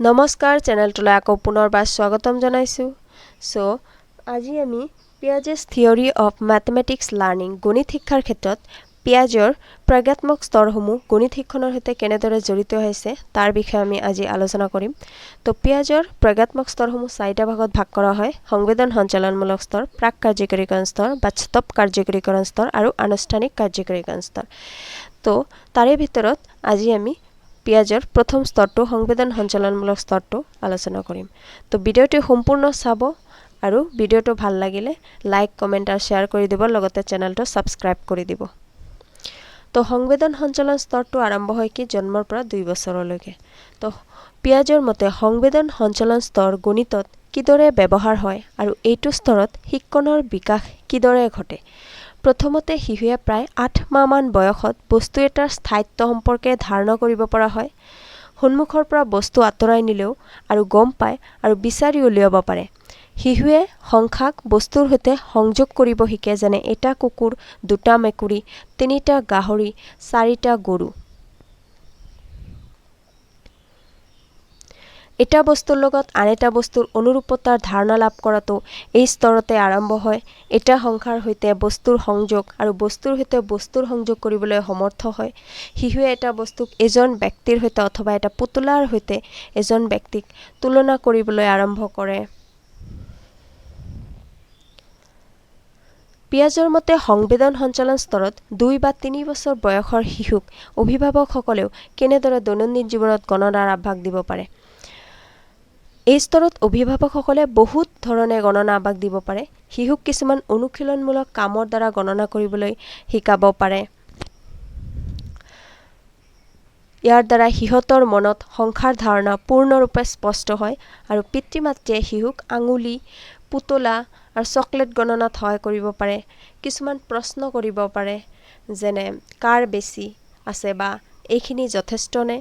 নমস্কাৰ চেনেলটোলৈ আকৌ পুনৰবাৰ স্বাগতম জনাইছো সো আজি আমি পিয়াজেছ থিওৰি অফ ম্যাথমেটিক্স লাৰ্নিং গণিত শিক্ষাৰ ক্ষেত্ৰত পিয়াজৰ প্ৰজ্ঞাত্মক স্তৰসমূহ গণিত শিক্ষণৰ সৈতে কেনেদৰে জড়িত হৈছে তাৰ বিষয়ে আমি আজি আলোচনা কৰিম তো পিয়াজৰ প্ৰজ্ঞাত্মক স্তৰসমূহ চাৰিটা ভাগত ভাগ কৰা হয় সংবেদন সঞ্চালনমূলক স্তৰ প্ৰাক কাৰ্যকৰীকৰণ স্তৰ বাস্তৱ কাৰ্যকৰীকৰণ স্তৰ আৰু আনুষ্ঠানিক কাৰ্যকৰীকৰণ স্তৰ তো তাৰে ভিতৰত আজি আমি পিয়াজৰ প্ৰথম স্তৰটো সংবেদন সঞ্চালনমূলক স্তৰটো আলোচনা কৰিম তো ভিডিওটি সম্পূৰ্ণ চাব আৰু ভিডিওটো ভাল লাগিলে লাইক কমেন্ট আৰু শেয়াৰ কৰি দিব লগতে চেনেলটো সাবস্ক্ৰাইব কৰি দিব তো সংবেদন সঞ্চালন স্তৰটো আৰম্ভ হয় কি জন্মৰ পৰা 2 বছৰলৈকে তো পিয়াজৰ মতে সংবেদন সঞ্চালন স্তৰ গণিতত কিদৰে ব্যৱহাৰ হয় আৰু এইটো স্তৰত শিক্ষণৰ বিকাশ কিদৰে ঘটে প্ৰথমতে শিশুৱে প্ৰায় 8 মাহ মান বয়সত বস্তু এটাৰ স্থায়িত্ব সম্পৰ্কে ধাৰণা কৰিব পৰা হয় সন্মুখৰ পৰা বস্তু আঁতৰাই নিলেও আৰু গম পায় আৰু বিচাৰি উলিয়াব পাৰে শিশুৱে সংখ্যাক বস্তুৰ সৈতে সংযোগ কৰিব শিকে যেনে এটা কুকুৰ দুটা মেকুৰী তিনিটা গাহৰি চাৰিটা গৰু এটা বস্তুৰ লগত আন এটা বস্তুৰ অনুৰূপতাৰ ধাৰণা লাভ কৰাটো এই স্তৰতে আৰম্ভ হয় এটা সংখ্যাৰ সৈতে বস্তুৰ সংযোগ আৰু বস্তুৰ সৈতে বস্তুৰ সংযোগ কৰিবলৈ সমৰ্থ হয় শিশুৱে এটা বস্তুক এজন ব্যক্তিৰ সৈতে অথবা এটা পুতলাৰ সৈতে এজন ব্যক্তিক তুলনা কৰিবলৈ আৰম্ভ কৰে পিয়াজৰ মতে সংবেদন সঞ্চালন স্তৰত 2 বা 3 বছৰ বয়সৰ শিশুক অভিভাৱকসকলেও কেনেদৰে দৈনন্দিন জীৱনত গণনাৰ আভাস দিব পাৰে এই স্তৰত অভিভাৱকসকলে বহুত ধৰণে গণনা আভাস দিব পাৰে শিশুক কিছুমান অনুশীলনমূলক কামৰ দ্বাৰা গণনা কৰিবলৈ শিকাব পাৰে ইয়াৰ দ্বাৰা হিহতৰ মনত সংখ্যাৰ ধাৰণা পূৰ্ণৰূপে স্পষ্ট হয় আৰু পিতৃ-মাতৃয়ে শিশুক আঙুলি পুতলা আৰু চকলেট গণনাত সহায় কৰিব পাৰে কিছুমান প্ৰশ্ন কৰিব পাৰে যেনে কাৰ বেছি আছে বা এইখিনি যথেষ্ট নে